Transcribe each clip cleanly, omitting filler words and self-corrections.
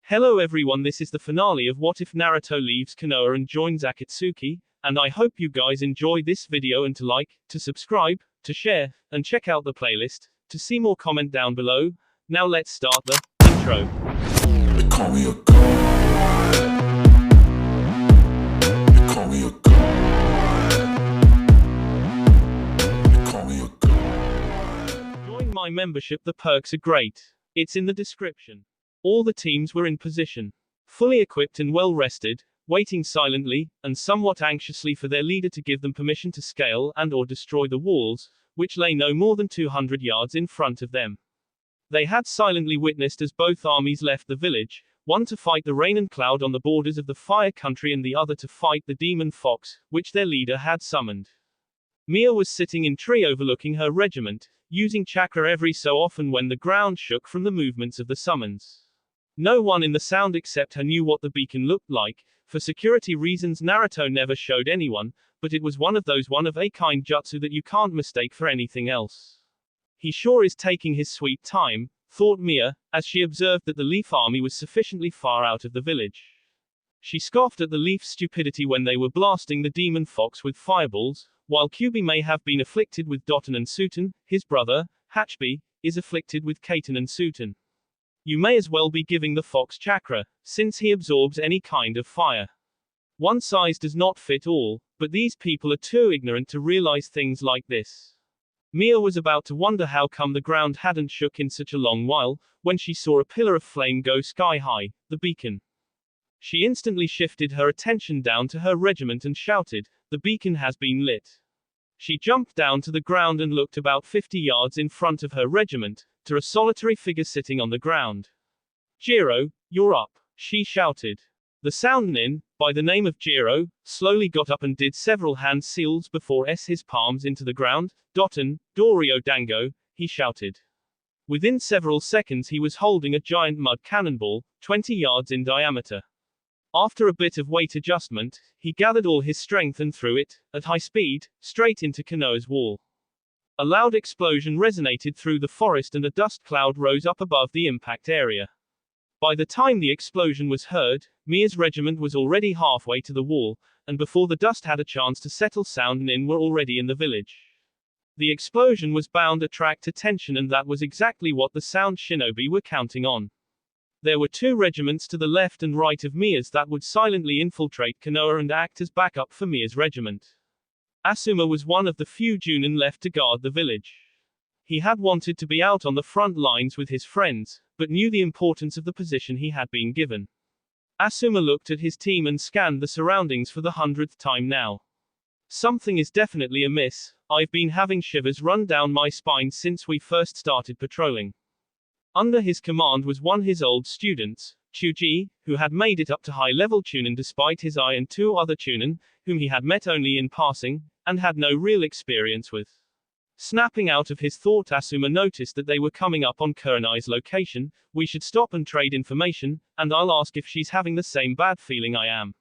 Hello everyone, this is the finale of What If Naruto Leaves Konoha and Joins Akatsuki, and I hope you guys enjoy this video and to like, to subscribe, to share, and check out the playlist, to see more comment down below. Now let's start the intro. They call me a god. They call me a god. They call me a god. Join my membership, the perks are great. It's in the description. All the teams were in position, fully equipped and well rested, waiting silently, and somewhat anxiously for their leader to give them permission to scale and/or destroy the walls, which lay no more than 200 yards in front of them. They had silently witnessed as both armies left the village, one to fight the rain and cloud on the borders of the fire country and the other to fight the demon fox, which their leader had summoned. Mia was sitting in tree overlooking her regiment, using chakra every so often when the ground shook from the movements of the summons. No one in the sound except her knew what the beacon looked like. For security reasons Naruto never showed anyone, but it was one of those one-of-a-kind jutsu that you can't mistake for anything else. He sure is taking his sweet time, thought Mia, as she observed that the Leaf army was sufficiently far out of the village. She scoffed at the Leaf's stupidity when they were blasting the demon fox with fireballs, while Kyubi may have been afflicted with Doton and Suten, his brother, Hachbi, is afflicted with Kaiten and Suten. You may as well be giving the fox chakra, since he absorbs any kind of fire. One size does not fit all, but these people are too ignorant to realize things like this. Mia was about to wonder how come the ground hadn't shook in such a long while, when she saw a pillar of flame go sky high, the beacon. She instantly shifted her attention down to her regiment and shouted, "The beacon has been lit." She jumped down to the ground and looked about 50 yards in front of her regiment, to a solitary figure sitting on the ground. "Jiro, you're up," she shouted. The sound nin, by the name of Jiro, slowly got up and did several hand seals before his palms into the ground. "Doton, Dorio Dango," he shouted. Within several seconds he was holding a giant mud cannonball, 20 yards in diameter. After a bit of weight adjustment, he gathered all his strength and threw it, at high speed, straight into Konoha's wall. A loud explosion resonated through the forest and a dust cloud rose up above the impact area. By the time the explosion was heard, Mia's regiment was already halfway to the wall, and before the dust had a chance to settle, sound nin were already in the village. The explosion was bound to attract attention, and that was exactly what the sound shinobi were counting on. There were two regiments to the left and right of Mia's that would silently infiltrate Konoha and act as backup for Mia's regiment. Asuma was one of the few Junin left to guard the village. He had wanted to be out on the front lines with his friends, but knew the importance of the position he had been given. Asuma looked at his team and scanned the surroundings for the 100th time now. Something is definitely amiss. I've been having shivers run down my spine since we first started patrolling. Under his command was one of his old students, Chuji, who had made it up to high-level Chunin despite his eye, and two other Chunin, whom he had met only in passing, and had no real experience with. Snapping out of his thought, Asuma noticed that they were coming up on Kurenai's location. "We should stop and trade information, and I'll ask if she's having the same bad feeling I am."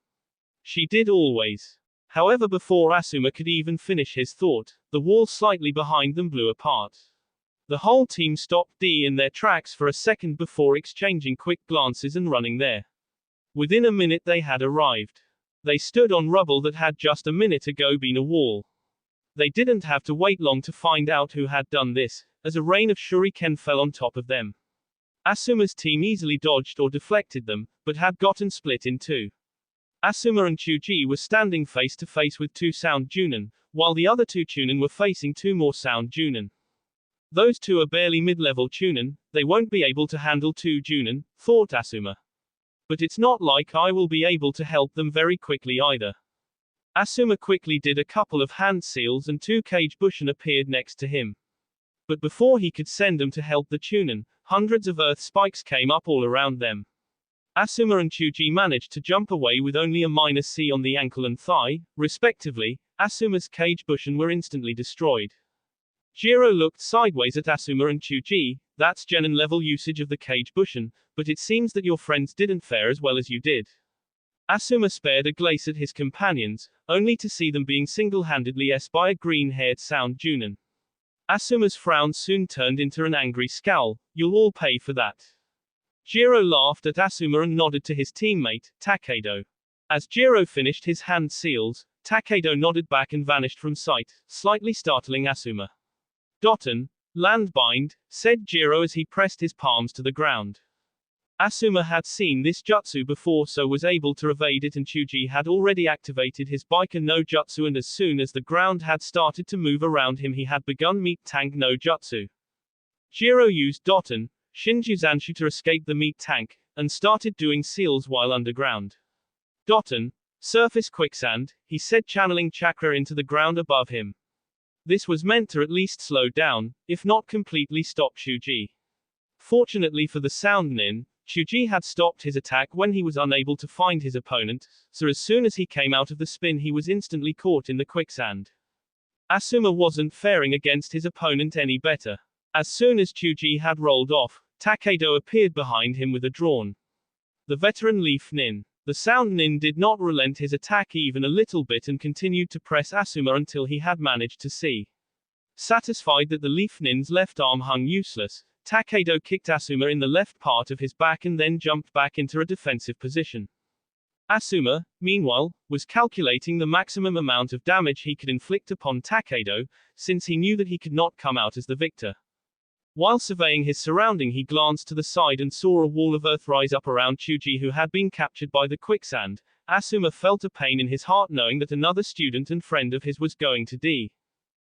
She did always. However, before Asuma could even finish his thought, the wall slightly behind them blew apart. The whole team stopped in their tracks for a second before exchanging quick glances and running there. Within a minute they had arrived. They stood on rubble that had just a minute ago been a wall. They didn't have to wait long to find out who had done this, as a rain of shuriken fell on top of them. Asuma's team easily dodged or deflected them, but had gotten split in two. Asuma and Chuji were standing face to face with two sound Junin, while the other two Chunin were facing two more sound Junin. Those two are barely mid-level Chunin, they won't be able to handle two Junin, thought Asuma. But it's not like I will be able to help them very quickly either. Asuma quickly did a couple of hand seals and two cage bushin appeared next to him. But before he could send them to help the Chunin, hundreds of earth spikes came up all around them. Asuma and Chuji managed to jump away with only a -C on the ankle and thigh, respectively. Asuma's cage bushin were instantly destroyed. Jiro looked sideways at Asuma and Chuji. "That's genin level usage of the cage bushin, but it seems that your friends didn't fare as well as you did." Asuma spared a glace at his companions, only to see them being single-handedly by a green-haired sound Junin. Asuma's frown soon turned into an angry scowl. "You'll all pay for that." Jiro laughed at Asuma and nodded to his teammate, Takedo. As Jiro finished his hand seals, Takedo nodded back and vanished from sight, slightly startling Asuma. Doton, landbind, said Jiro as he pressed his palms to the ground. Asuma had seen this jutsu before, so was able to evade it, and Chuji had already activated his Biker no Jutsu, and as soon as the ground had started to move around him he had begun Meat Tank no Jutsu. Jiro used Doton, Shinjuzanshu to escape the meat tank, and started doing seals while underground. Doton, surface quicksand, he said, channeling chakra into the ground above him. This was meant to at least slow down, if not completely stop Chuji. Fortunately for the sound nin, Chuji had stopped his attack when he was unable to find his opponent, so as soon as he came out of the spin he was instantly caught in the quicksand. Asuma wasn't faring against his opponent any better. As soon as Chuji had rolled off, Takedo appeared behind him with a drawn. The veteran Leaf Nin. The sound nin did not relent his attack even a little bit and continued to press Asuma until he had managed to see. Satisfied that the Leaf Nin's left arm hung useless, Takedo kicked Asuma in the left part of his back and then jumped back into a defensive position. Asuma, meanwhile, was calculating the maximum amount of damage he could inflict upon Takedo, since he knew that he could not come out as the victor. While surveying his surrounding he glanced to the side and saw a wall of earth rise up around Chuji, who had been captured by the quicksand. Asuma felt a pain in his heart knowing that another student and friend of his was going to die.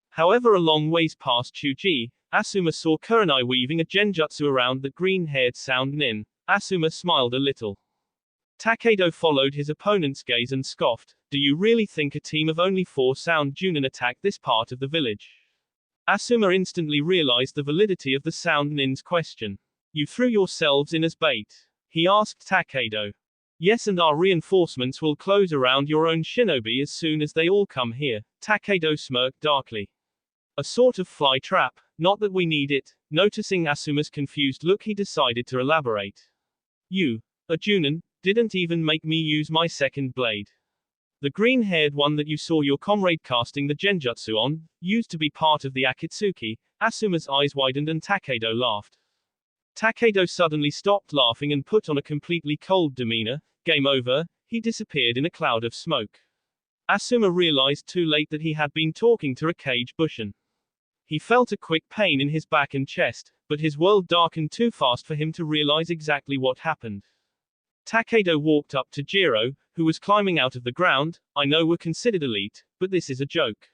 However, a long ways past Chuji, Asuma saw Kurenai weaving a genjutsu around the green-haired sound nin. Asuma smiled a little. Takedo followed his opponent's gaze and scoffed, "Do you really think a team of only 4 sound junin attacked this part of the village?" Asuma instantly realized the validity of the sound nin's question. "You threw yourselves in as bait?" he asked Takedo. "Yes, and our reinforcements will close around your own shinobi as soon as they all come here," Takedo smirked darkly. "A sort of fly trap, not that we need it." Noticing Asuma's confused look he decided to elaborate. "You, a junin, didn't even make me use my second blade. The green-haired one that you saw your comrade casting the genjutsu on, used to be part of the Akatsuki." Asuma's eyes widened and Takedo laughed. Takedo suddenly stopped laughing and put on a completely cold demeanor. "Game over." He disappeared in a cloud of smoke. Asuma realized too late that he had been talking to a cage bushin. He felt a quick pain in his back and chest, but his world darkened too fast for him to realize exactly what happened. Takedo walked up to Jiro, who was climbing out of the ground. "I know we're considered elite, but this is a joke."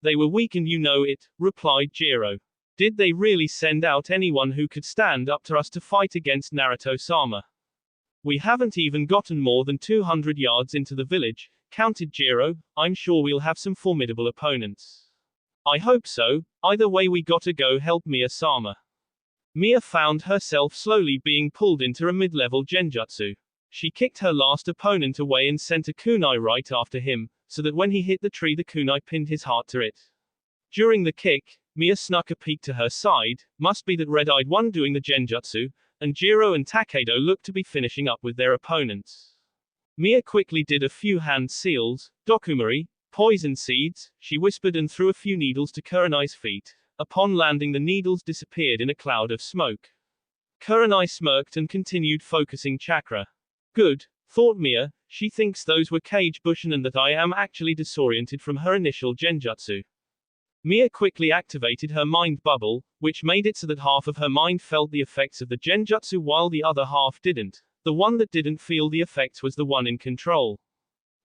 "They were weak and you know it," replied Jiro. "Did they really send out anyone who could stand up to us to fight against Naruto-sama? We haven't even gotten more than 200 yards into the village," counted Jiro. "I'm sure we'll have some formidable opponents." "I hope so. Either way we gotta go help Miya-sama." Miya found herself slowly being pulled into a mid-level genjutsu. She kicked her last opponent away and sent a kunai right after him, so that when he hit the tree the kunai pinned his heart to it. During the kick, Miya snuck a peek to her side. Must be that red-eyed one doing the genjutsu, and Jiro and Takedo looked to be finishing up with their opponents. Miya quickly did a few hand seals. "Dokumari, poison seeds," she whispered and threw a few needles to Kurenai's feet. Upon landing the needles disappeared in a cloud of smoke. Kurenai smirked and continued focusing chakra. "Good," thought Miya, "she thinks those were cage bushin and that I am actually disoriented from her initial genjutsu." Miya quickly activated her mind bubble, which made it so that half of her mind felt the effects of the genjutsu while the other half didn't. The one that didn't feel the effects was the one in control.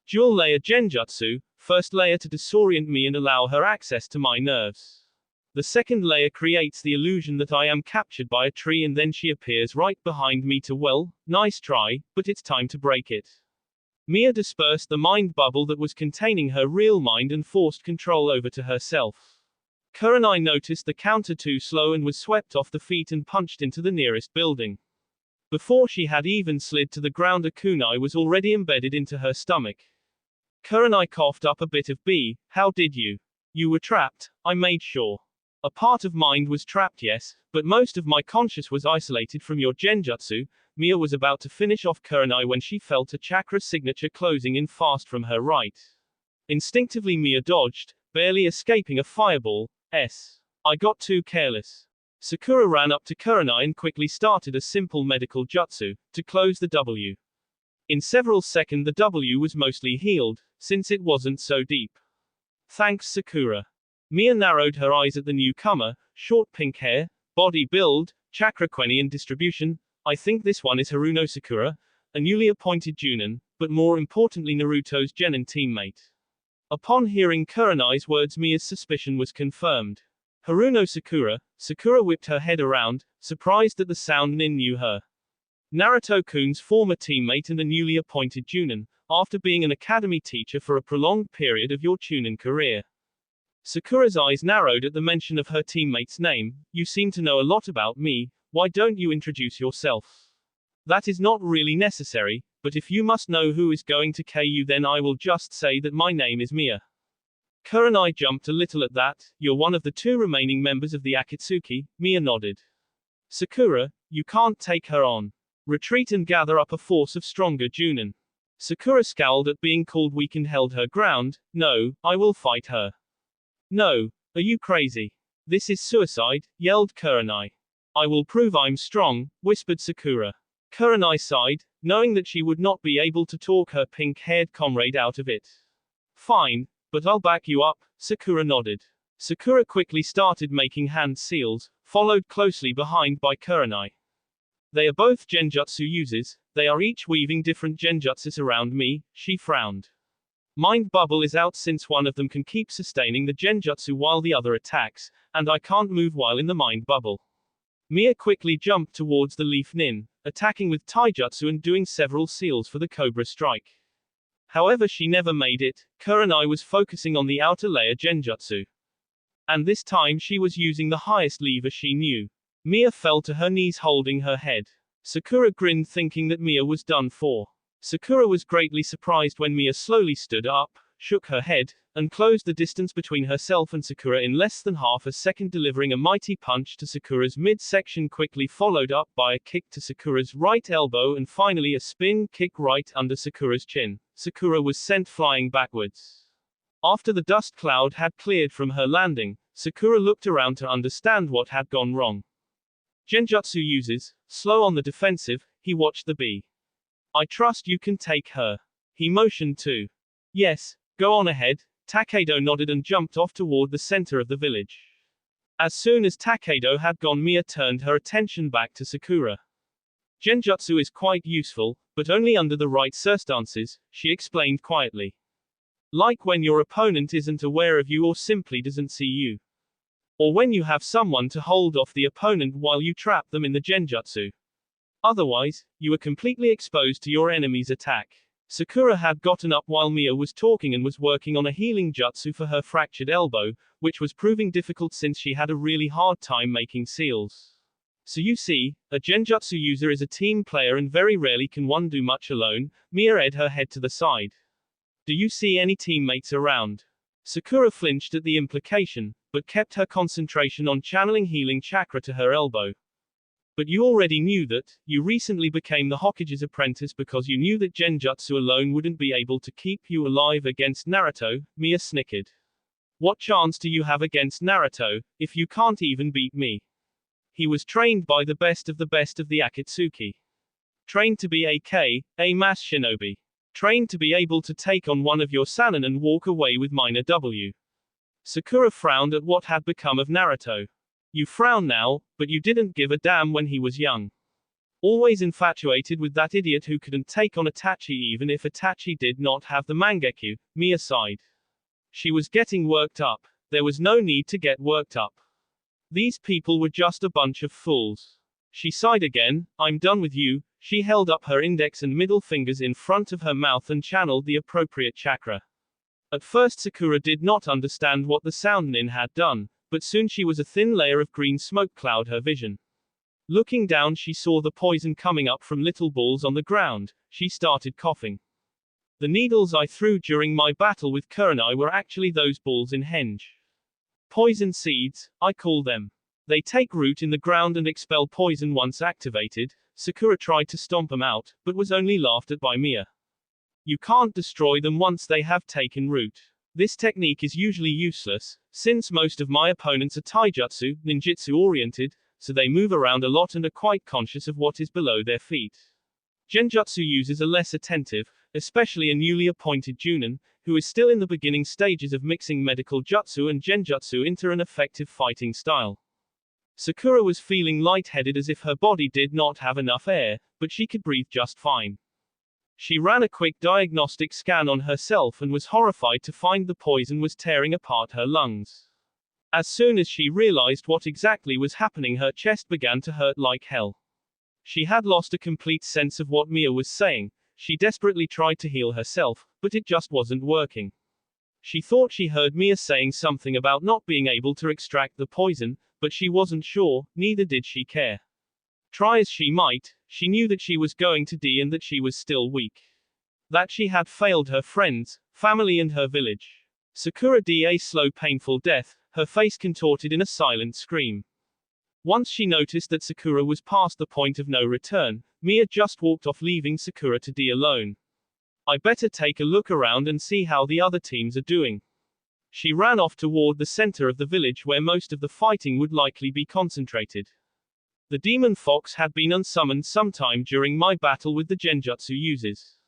Dual layer genjutsu, first layer to disorient me and allow her access to my nerves. The second layer creates the illusion that I am captured by a tree and then she appears right behind me to, well, nice try, but it's time to break it. Miya dispersed the mind bubble that was containing her real mind and forced control over to herself. Kurenai noticed the counter too slow and was swept off the feet and punched into the nearest building. Before she had even slid to the ground a kunai was already embedded into her stomach. Kurenai coughed up a bit of "How did you? You were trapped, I made sure. A part of mind was trapped, yes, but most of my conscious was isolated from your genjutsu." Miya was about to finish off Kurenai when she felt a chakra signature closing in fast from her right. Instinctively Miya dodged, barely escaping a fireball. "I got too careless." Sakura ran up to Kurenai and quickly started a simple medical jutsu to close the W. In several seconds the W was mostly healed, since it wasn't so deep. Thanks Sakura. Mia narrowed her eyes at the newcomer, short pink hair, body build, chakra queni and distribution. I think this one is Haruno Sakura, a newly appointed Junin, but more importantly Naruto's genin teammate. Upon hearing Kurenai's words Mia's suspicion was confirmed. Haruno Sakura. Sakura whipped her head around, surprised that the sound Nin knew her. Naruto-kun's former teammate and a newly appointed Junin, after being an academy teacher for a prolonged period of your Chunin career. Sakura's eyes narrowed at the mention of her teammate's name. You seem to know a lot about me, why don't you introduce yourself? That is not really necessary, but if you must know who is going to KU then I will just say that my name is Mia. Kurenai jumped a little at that. You're one of the two remaining members of the Akatsuki, Mia nodded. Sakura, you can't take her on. Retreat and gather up a force of stronger Junin. Sakura scowled at being called weak and held her ground. No, I will fight her. No, are you crazy? This is suicide, yelled Kurenai. I will prove I'm strong, whispered Sakura. Kurenai sighed, knowing that she would not be able to talk her pink-haired comrade out of it. Fine, but I'll back you up, Sakura nodded. Sakura quickly started making hand seals, followed closely behind by Kurenai. They are both genjutsu users, they are each weaving different genjutsus around me, she frowned. Mind bubble is out since one of them can keep sustaining the genjutsu while the other attacks, and I can't move while in the mind bubble. Mia quickly jumped towards the leaf nin, attacking with taijutsu and doing several seals for the cobra strike. However she never made it. Kurenai was focusing on the outer layer genjutsu. And this time she was using the highest lever she knew. Mia fell to her knees holding her head. Sakura grinned thinking that Mia was done for. Sakura was greatly surprised when Mia slowly stood up, shook her head, and closed the distance between herself and Sakura in less than half a second, delivering a mighty punch to Sakura's midsection, quickly followed up by a kick to Sakura's right elbow and finally a spin kick right under Sakura's chin. Sakura was sent flying backwards. After the dust cloud had cleared from her landing, Sakura looked around to understand what had gone wrong. Genjutsu uses, slow on the defensive, he watched the B. I trust you can take her. He motioned to. Yes, go on ahead. Takedo nodded and jumped off toward the center of the village. As soon as Takedo had gone, Mia turned her attention back to Sakura. Genjutsu is quite useful, but only under the right circumstances, she explained quietly. Like when your opponent isn't aware of you or simply doesn't see you. Or when you have someone to hold off the opponent while you trap them in the genjutsu. Otherwise, you are completely exposed to your enemy's attack. Sakura had gotten up while Mia was talking and was working on a healing jutsu for her fractured elbow, which was proving difficult since she had a really hard time making seals. So you see, a genjutsu user is a team player and very rarely can one do much alone. Mia edged her head to the side. Do you see any teammates around? Sakura flinched at the implication, but kept her concentration on channeling healing chakra to her elbow. But you already knew that. You recently became the Hokage's apprentice because you knew that genjutsu alone wouldn't be able to keep you alive against Naruto, Mia snickered. What chance do you have against Naruto, if you can't even beat me? He was trained by the best of the Akatsuki. Trained to be a mass shinobi. Trained to be able to take on one of your Sannin and walk away with minor W. Sakura frowned at what had become of Naruto. You frown now, but you didn't give a damn when he was young. Always infatuated with that idiot who couldn't take on Itachi even if Itachi did not have the Mangekyo, Mia sighed. She was getting worked up. There was no need to get worked up. These people were just a bunch of fools. She sighed again. I'm done with you. She held up her index and middle fingers in front of her mouth and channeled the appropriate chakra. At first Sakura did not understand what the sound nin had done, but soon she was a thin layer of green smoke cloud her vision. Looking down she saw the poison coming up from little balls on the ground. She started coughing. The needles I threw during my battle with Kurenai were actually those balls in henge. Poison seeds, I call them. They take root in the ground and expel poison once activated. Sakura tried to stomp them out, but was only laughed at by Mia. You can't destroy them once they have taken root. This technique is usually useless, since most of my opponents are taijutsu, ninjutsu oriented. so they move around a lot and are quite conscious of what is below their feet. Genjutsu users are less attentive, especially a newly appointed Junin, who is still in the beginning stages of mixing medical jutsu and genjutsu into an effective fighting style. Sakura was feeling lightheaded as if her body did not have enough air, but she could breathe just fine. She ran a quick diagnostic scan on herself and was horrified to find the poison was tearing apart her lungs. As soon as she realized what exactly was happening, her chest began to hurt like hell. She had lost a complete sense of what Mia was saying. She desperately tried to heal herself, but it just wasn't working. She thought she heard Mia saying something about not being able to extract the poison, but she wasn't sure, neither did she care. Try as she might, she knew that she was going to die and that she was still weak. That she had failed her friends, family and her village. Sakura died a slow painful death, her face contorted in a silent scream. Once she noticed that Sakura was past the point of no return, Mia just walked off, leaving Sakura to die alone. I better take a look around and see how the other teams are doing. She ran off toward the center of the village where most of the fighting would likely be concentrated. The demon fox had been unsummoned sometime during my battle with the genjutsu users.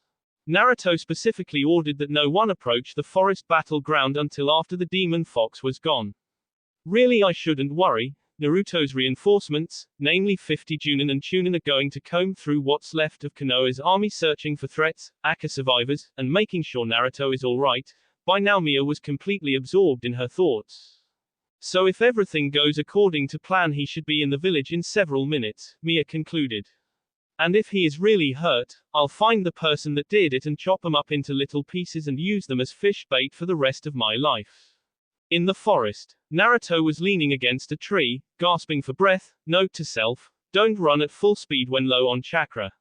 Naruto specifically ordered that no one approach the forest battleground until after the demon fox was gone. Really, I shouldn't worry. Naruto's reinforcements, namely 50 Junin and Chunin, are going to comb through what's left of Konoha's army, searching for threats, Aka survivors, and making sure Naruto is alright. By now Mia was completely absorbed in her thoughts. So if everything goes according to plan, he should be in the village in several minutes, Mia concluded. And if he is really hurt, I'll find the person that did it and chop them up into little pieces and use them as fish bait for the rest of my life. In the forest, Naruto was leaning against a tree, gasping for breath. Note to self, don't run at full speed when low on chakra.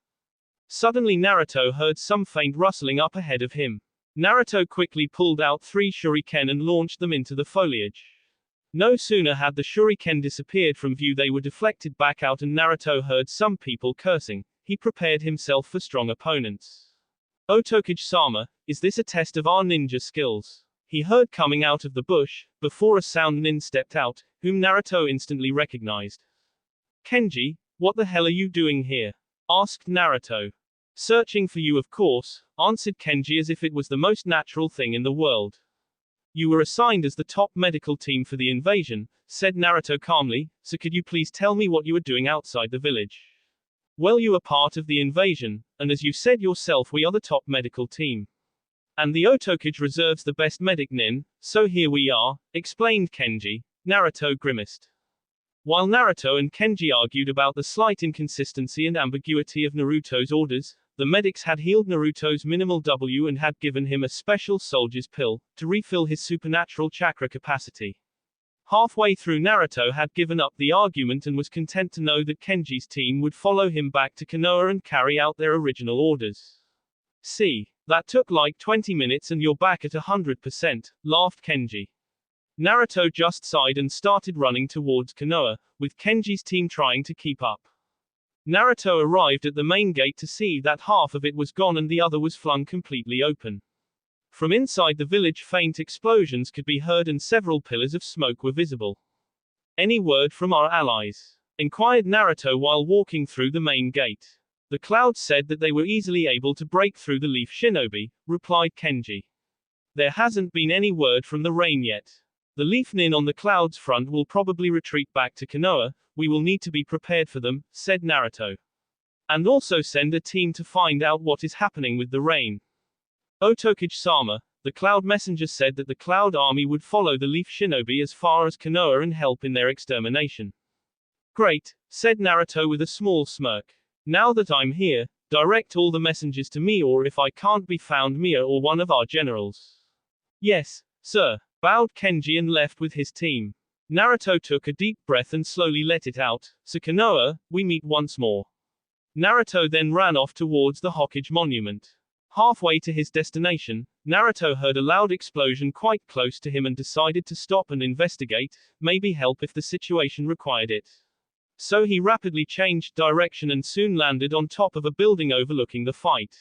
Suddenly Naruto heard some faint rustling up ahead of him. Naruto quickly pulled out 3 shuriken and launched them into the foliage. No sooner had the shuriken disappeared from view, they were deflected back out and Naruto heard some people cursing. He prepared himself for strong opponents. Otokage-sama, is this a test of our ninja skills? He heard coming out of the bush, before a sound nin stepped out, whom Naruto instantly recognized. Kenji, what the hell are you doing here? Asked Naruto. Searching for you, of course, answered Kenji as if it was the most natural thing in the world. You were assigned as the top medical team for the invasion, said Naruto calmly, so could you please tell me what you were doing outside the village? Well, you are part of the invasion, and as you said yourself, we are the top medical team. And the Otokage reserves the best medic nin, so here we are, explained Kenji. Naruto grimaced. While Naruto and Kenji argued about the slight inconsistency and ambiguity of Naruto's orders, the medics had healed Naruto's minimal W and had given him a special soldier's pill, to refill his supernatural chakra capacity. Halfway through, Naruto had given up the argument and was content to know that Kenji's team would follow him back to Konoha and carry out their original orders. See, that took like 20 minutes and you're back at 100%, laughed Kenji. Naruto just sighed and started running towards Konoha, with Kenji's team trying to keep up. Naruto arrived at the main gate to see that half of it was gone and the other was flung completely open. From inside the village, faint explosions could be heard and several pillars of smoke were visible. Any word from our allies? Inquired Naruto while walking through the main gate. The clouds said that they were easily able to break through the leaf shinobi, replied Kenji. There hasn't been any word from the rain yet. The leaf nin on the clouds front will probably retreat back to Konoha. We will need to be prepared for them, said Naruto. And also send a team to find out what is happening with the rain. Otokage-sama, the cloud messenger, said that the cloud army would follow the leaf shinobi as far as Konoha and help in their extermination. Great, said Naruto with a small smirk. Now that I'm here, direct all the messengers to me, or if I can't be found, Mia or one of our generals. Yes, sir, bowed Kenji and left with his team. Naruto took a deep breath and slowly let it out. So Konoha, we meet once more. Naruto then ran off towards the Hokage monument. Halfway to his destination, Naruto heard a loud explosion quite close to him and decided to stop and investigate, maybe help if the situation required it. So he rapidly changed direction and soon landed on top of a building overlooking the fight.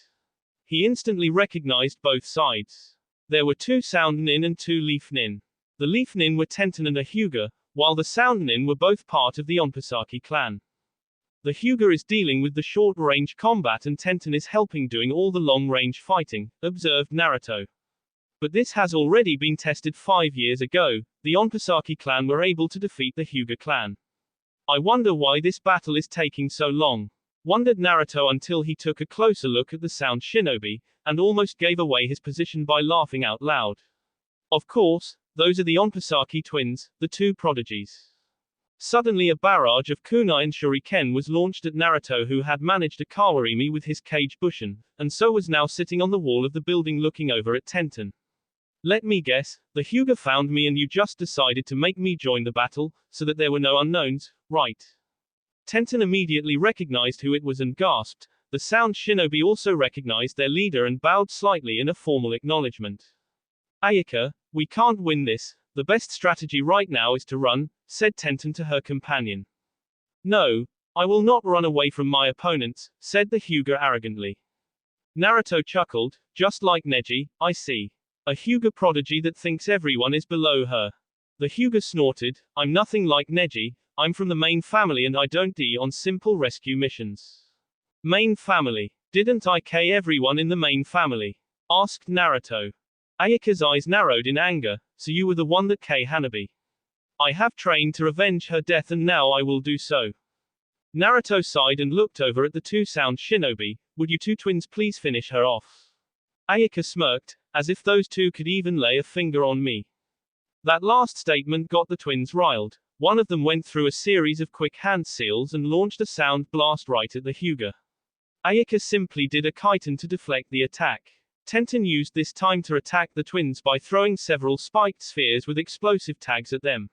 He instantly recognized both sides. There were 2 sound nin and 2 leaf nin. The leaf nin were Tenten and a Hyuga, while the Sound Nin were both part of the Onosaki clan. The Hyuga is dealing with the short-range combat and Tenten is helping doing all the long-range fighting, observed Naruto. But this has already been tested 5 years ago. The Onosaki clan were able to defeat the Hyuga clan. I wonder why this battle is taking so long. Wondered Naruto until he took a closer look at the Sound Shinobi, and almost gave away his position by laughing out loud. Of course, those are the Onosaki twins, the two prodigies. Suddenly a barrage of kunai and shuriken was launched at Naruto, who had managed a kawarimi with his kage bushin, and so was now sitting on the wall of the building looking over at Tenten. Let me guess, the Hyuga found me and you just decided to make me join the battle, so that there were no unknowns, right? Tenten immediately recognized who it was and gasped. The Sound Shinobi also recognized their leader and bowed slightly in a formal acknowledgement. Ayaka, we can't win this. The best strategy right now is to run, said Tenten to her companion. No, I will not run away from my opponents, said the Hyuga arrogantly. Naruto chuckled, just like Neji, I see. A Hyuga prodigy that thinks everyone is below her. The Hyuga snorted, I'm nothing like Neji, I'm from the main family and I don't die on simple rescue missions. Main family. Didn't I kill everyone in the main family? Asked Naruto. Ayaka's eyes narrowed in anger, so you were the one that killed Hanabi. I have trained to revenge her death and now I will do so. Naruto sighed and looked over at the two Sound Shinobi. Would you two twins please finish her off? Ayaka smirked, as if those two could even lay a finger on me. That last statement got the twins riled. One of them went through a series of quick hand seals and launched a sound blast right at the Hyuga. Ayaka simply did a kiten to deflect the attack. Tenten used this time to attack the twins by throwing several spiked spheres with explosive tags at them.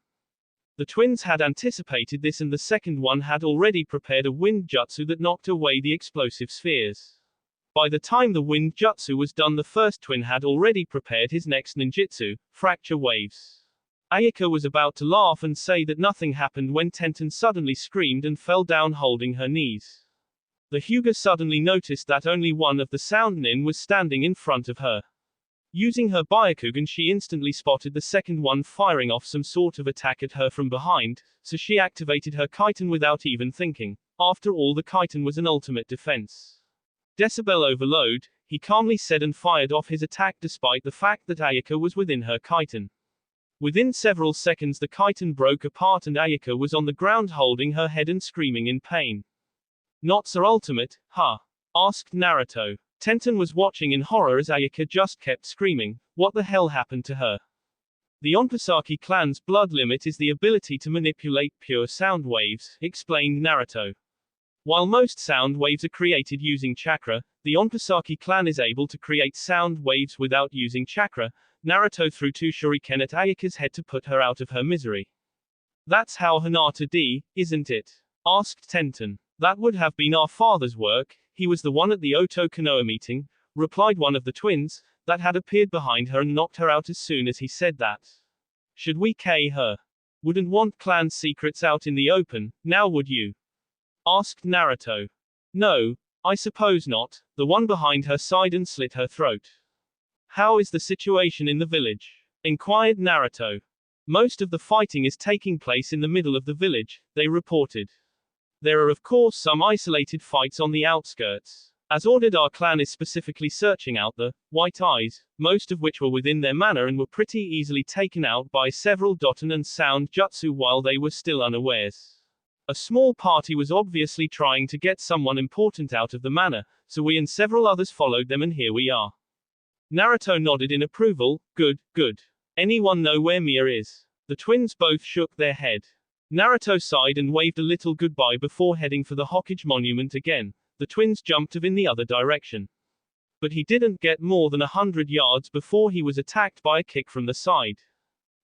The twins had anticipated this and the second one had already prepared a wind jutsu that knocked away the explosive spheres. By the time the wind jutsu was done, the first twin had already prepared his next ninjutsu, fracture waves. Ayaka was about to laugh and say that nothing happened when Tenten suddenly screamed and fell down holding her knees. The Hyuga suddenly noticed that only one of the Sound Nin was standing in front of her. Using her Byakugan, she instantly spotted the second one firing off some sort of attack at her from behind, so she activated her kiten without even thinking. After all, the kiten was an ultimate defense. Decibel overload, he calmly said and fired off his attack despite the fact that Ayaka was within her kiten. Within several seconds the kiten broke apart and Ayaka was on the ground holding her head and screaming in pain. Not so ultimate, huh? Asked Naruto. Tenten was watching in horror as Ayaka just kept screaming. What the hell happened to her? The Onosaki clan's blood limit is the ability to manipulate pure sound waves, explained Naruto. While most sound waves are created using chakra, the Onosaki clan is able to create sound waves without using chakra. Naruto threw two shuriken at Ayaka's head to put her out of her misery. That's how Hinata D, isn't it? Asked Tenten. That would have been our father's work, he was the one at the Oto Konoha meeting, replied one of the twins, that had appeared behind her and knocked her out as soon as he said that. Should we kill her? Wouldn't want clan secrets out in the open, now would you? Asked Naruto. No, I suppose not, the one behind her sighed and slit her throat. How is the situation in the village? Inquired Naruto. Most of the fighting is taking place in the middle of the village, they reported. There are of course some isolated fights on the outskirts. As ordered, our clan is specifically searching out the white eyes, most of which were within their manor and were pretty easily taken out by several doten and sound jutsu while they were still unawares. A small party was obviously trying to get someone important out of the manor, so we and several others followed them and here we are. Naruto nodded in approval. Good, good. Anyone know where Mia is? The twins both shook their head. Naruto sighed and waved a little goodbye before heading for the Hokage monument again. The twins jumped off in the other direction. But he didn't get more than 100 yards before he was attacked by a kick from the side.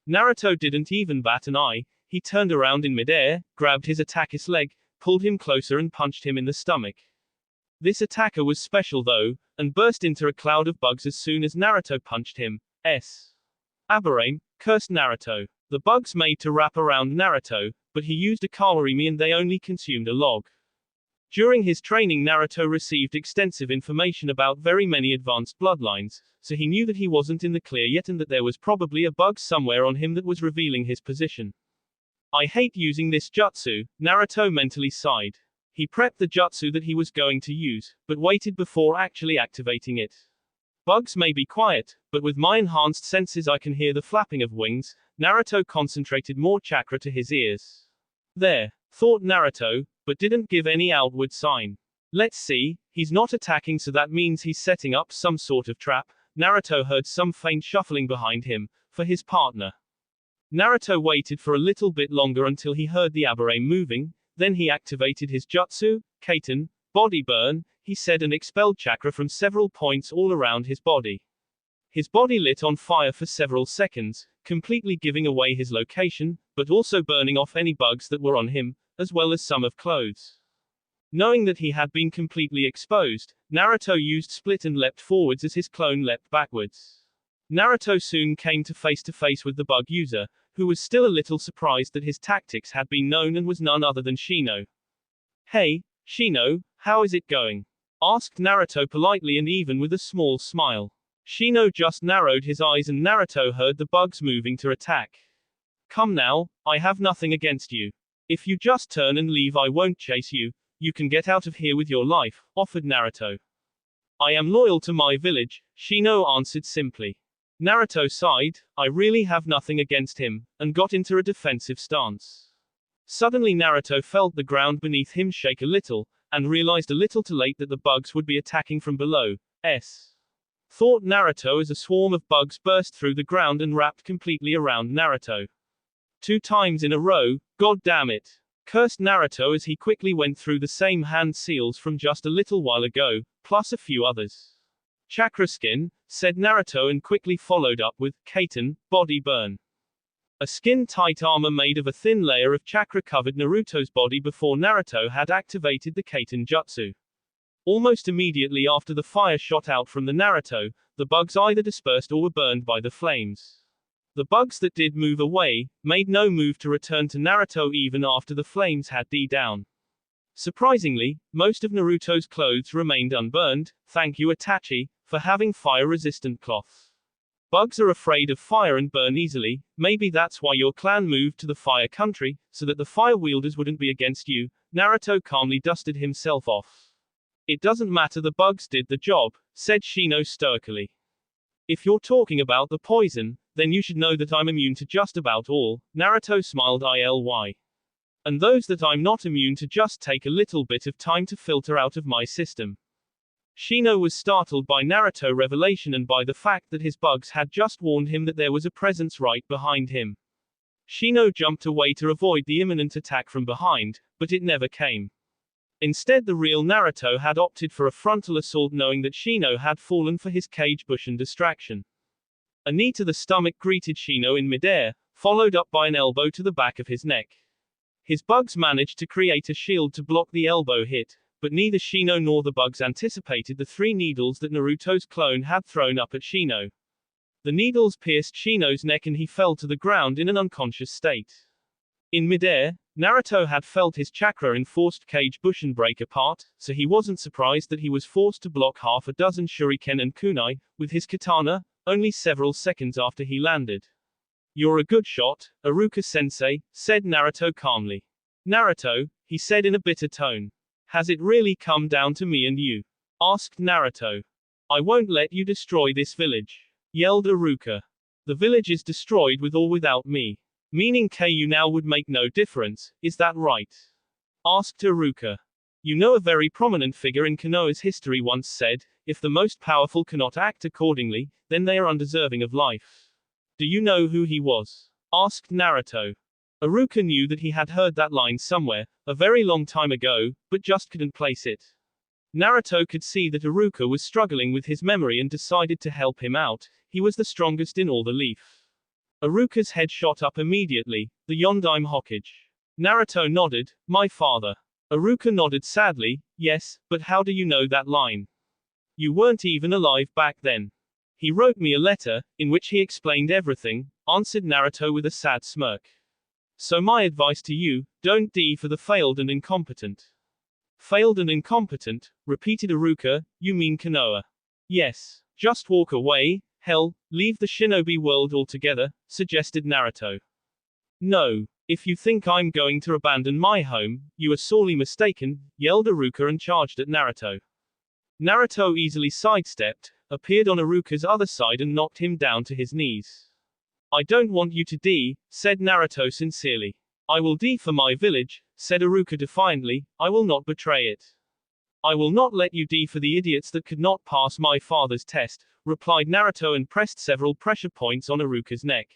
Naruto didn't even bat an eye. He turned around in midair, grabbed his attacker's leg, pulled him closer and punched him in the stomach. This attacker was special though, and burst into a cloud of bugs as soon as Naruto punched him. Aberrame, cursed Naruto. The bugs made to wrap around Naruto, but he used a kawarimi and they only consumed a log. During his training, Naruto received extensive information about very many advanced bloodlines, so he knew that he wasn't in the clear yet and that there was probably a bug somewhere on him that was revealing his position. I hate using this jutsu, Naruto mentally sighed. He prepped the jutsu that he was going to use, but waited before actually activating it. Bugs may be quiet, but with my enhanced senses I can hear the flapping of wings. Naruto concentrated more chakra to his ears. There, thought Naruto, but didn't give any outward sign. Let's see, he's not attacking, so that means he's setting up some sort of trap. Naruto heard some faint shuffling behind him, for his partner. Naruto waited for a little bit longer until he heard the Aburame moving, then he activated his jutsu, Kaiten, body burn, he said, and expelled chakra from several points all around his body. His body lit on fire for several seconds, completely giving away his location, but also burning off any bugs that were on him, as well as some of clothes. Knowing that he had been completely exposed, Naruto used split and leapt forwards as his clone leapt backwards. Naruto soon came to face with the bug user, who was still a little surprised that his tactics had been known and was none other than Shino. Hey, Shino, how is it going? Asked Naruto politely and even with a small smile. Shino just narrowed his eyes and Naruto heard the bugs moving to attack. Come now, I have nothing against you. If you just turn and leave I won't chase you, you can get out of here with your life, offered Naruto. I am loyal to my village, Shino answered simply. Naruto sighed, I really have nothing against him, and got into a defensive stance. Suddenly Naruto felt the ground beneath him shake a little, and realized a little too late that the bugs would be attacking from below. Thought Naruto as a swarm of bugs burst through the ground and wrapped completely around Naruto. 2 times in a row, god damn it. Cursed Naruto as he quickly went through the same hand seals from just a little while ago, plus a few others. Chakra skin, said Naruto and quickly followed up with, Kaiten, body burn. A skin-tight armor made of a thin layer of chakra covered Naruto's body before Naruto had activated the Kaiten jutsu. Almost immediately after the fire shot out from the Naruto, the bugs either dispersed or were burned by the flames. The bugs that did move away, made no move to return to Naruto even after the flames had died down. Surprisingly, most of Naruto's clothes remained unburned, thank you Itachi, for having fire-resistant cloth. Bugs are afraid of fire and burn easily, maybe that's why your clan moved to the fire country, so that the fire wielders wouldn't be against you. Naruto calmly dusted himself off. It doesn't matter, the bugs did the job, said Shino stoically. If you're talking about the poison, then you should know that I'm immune to just about all, Naruto smiled ILY. And those that I'm not immune to just take a little bit of time to filter out of my system. Shino was startled by Naruto's revelation and by the fact that his bugs had just warned him that there was a presence right behind him. Shino jumped away to avoid the imminent attack from behind, but it never came. Instead, the real Naruto had opted for a frontal assault, knowing that Shino had fallen for his cage Bushin distraction. A knee to the stomach greeted Shino in midair, followed up by an elbow to the back of his neck. His bugs managed to create a shield to block the elbow hit, but neither Shino nor the bugs anticipated the 3 needles that Naruto's clone had thrown up at Shino. The needles pierced Shino's neck and he fell to the ground in an unconscious state. In midair, Naruto had felt his chakra-enforced cage Bushin break apart, so he wasn't surprised that he was forced to block half a dozen shuriken and kunai, with his katana, only several seconds after he landed. You're a good shot, Iruka-sensei, said Naruto calmly. Naruto, he said in a bitter tone. Has it really come down to me and you? Asked Naruto. I won't let you destroy this village, yelled Iruka. The village is destroyed with or without me. Meaning you now would make no difference, is that right? Asked Iruka. You know, a very prominent figure in Konoha's history once said, if the most powerful cannot act accordingly, then they are undeserving of life. Do you know who he was? Asked Naruto. Iruka knew that he had heard that line somewhere, a very long time ago, but just couldn't place it. Naruto could see that Iruka was struggling with his memory and decided to help him out. He was the strongest in all the leaf. Iruka's head shot up immediately, the Yondaime Hokage. Naruto nodded, my father. Iruka nodded sadly, yes, but how do you know that line? You weren't even alive back then. He wrote me a letter, in which he explained everything, answered Naruto with a sad smirk. So my advice to you, don't D for the failed and incompetent. Failed and incompetent, repeated Iruka, you mean Konoha? Yes. Just walk away, hell, leave the shinobi world altogether, suggested Naruto. No. If you think I'm going to abandon my home, you are sorely mistaken, yelled Iruka and charged at Naruto. Naruto easily sidestepped, appeared on Iruka's other side and knocked him down to his knees. I don't want you to die, said Naruto sincerely. I will die for my village, said Iruka defiantly, I will not betray it. I will not let you die for the idiots that could not pass my father's test, replied Naruto and pressed several pressure points on Iruka's neck.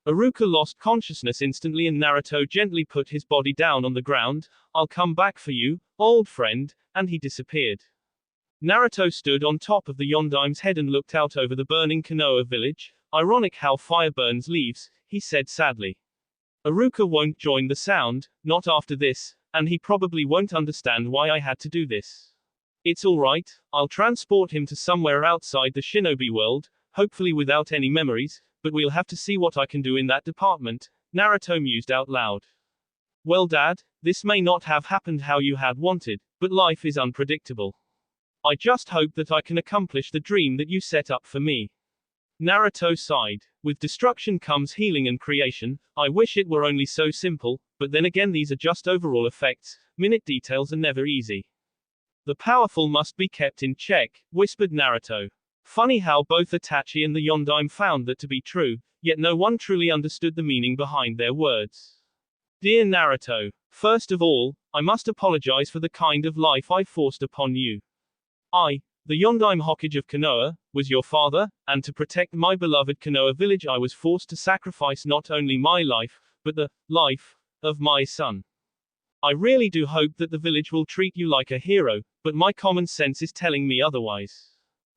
Iruka lost consciousness instantly and Naruto gently put his body down on the ground. I'll come back for you, old friend, and he disappeared. Naruto stood on top of the Yondaim's head and looked out over the burning Konoha village. Ironic how fire burns leaves, he said sadly. Iruka won't join the sound, not after this, and he probably won't understand why I had to do this. It's alright, I'll transport him to somewhere outside the shinobi world, hopefully without any memories, but we'll have to see what I can do in that department, Naruto mused out loud. Well Dad, this may not have happened how you had wanted, but life is unpredictable. I just hope that I can accomplish the dream that you set up for me. Naruto sighed. With destruction comes healing and creation. I wish it were only so simple, but then again these are just overall effects, minute details are never easy. The powerful must be kept in check, whispered Naruto. Funny how both Itachi and the Yondaime found that to be true, yet no one truly understood the meaning behind their words. Dear Naruto, first of all, I must apologize for the kind of life I forced upon you. I, the Yondaime Hokage of Konoha, was your father, and to protect my beloved Konoha village I was forced to sacrifice not only my life, but the life of my son. I really do hope that the village will treat you like a hero, but my common sense is telling me otherwise.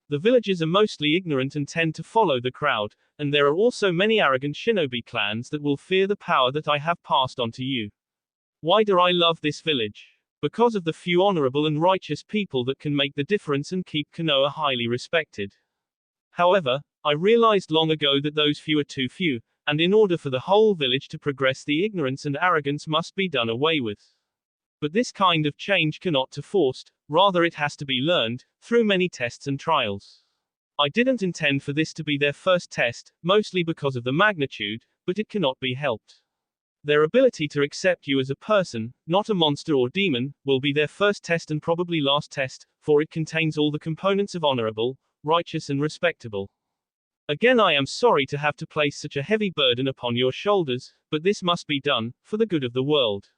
The villagers are mostly ignorant and tend to follow the crowd, and there are also many arrogant shinobi clans that will fear the power that I have passed on to you. Why do I love this village? Because of the few honorable and righteous people that can make the difference and keep Konoha highly respected. However, I realized long ago that those few are too few, and in order for the whole village to progress the ignorance and arrogance must be done away with. But this kind of change cannot be forced, rather it has to be learned, through many tests and trials. I didn't intend for this to be their first test, mostly because of the magnitude, but it cannot be helped. Their ability to accept you as a person, not a monster or demon, will be their first test and probably last test, for it contains all the components of honorable, righteous and respectable. Again I am sorry to have to place such a heavy burden upon your shoulders, but this must be done, for the good of the world.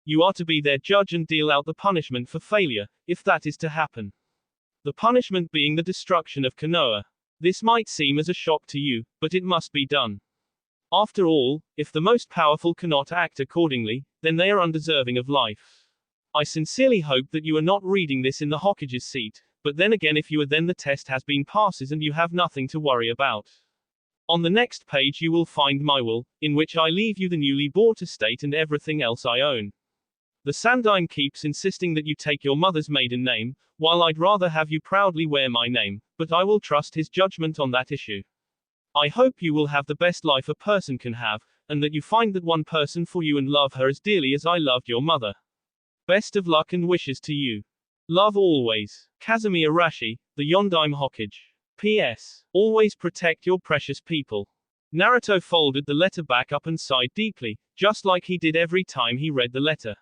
You are to be their judge and deal out the punishment for failure, if that is to happen. The punishment being the destruction of Konoha. This might seem as a shock to you, but it must be done. After all, if the most powerful cannot act accordingly, then they are undeserving of life. I sincerely hope that you are not reading this in the Hokage's seat, but then again if you are then the test has been passes and you have nothing to worry about. On the next page you will find my will, in which I leave you the newly bought estate and everything else I own. The Sandaime keeps insisting that you take your mother's maiden name, while I'd rather have you proudly wear my name, but I will trust his judgment on that issue. I hope you will have the best life a person can have, and that you find that one person for you and love her as dearly as I loved your mother. Best of luck and wishes to you. Love always. Kazumi Arashi, the Yondaime Hokage. P.S. Always protect your precious people. Naruto folded the letter back up and sighed deeply, just like he did every time he read the letter.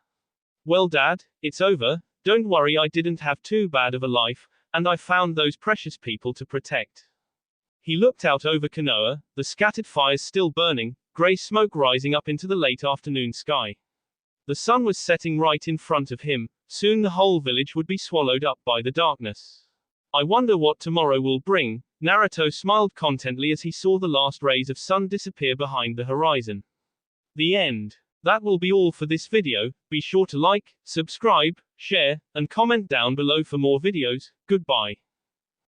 Well Dad, it's over, don't worry I didn't have too bad of a life, and I found those precious people to protect. He looked out over Konoha, the scattered fires still burning, grey smoke rising up into the late afternoon sky. The sun was setting right in front of him, soon the whole village would be swallowed up by the darkness. I wonder what tomorrow will bring, Naruto smiled contentedly as he saw the last rays of sun disappear behind the horizon. The end. That will be all for this video. Be sure to like, subscribe, share, and comment down below for more videos. Goodbye.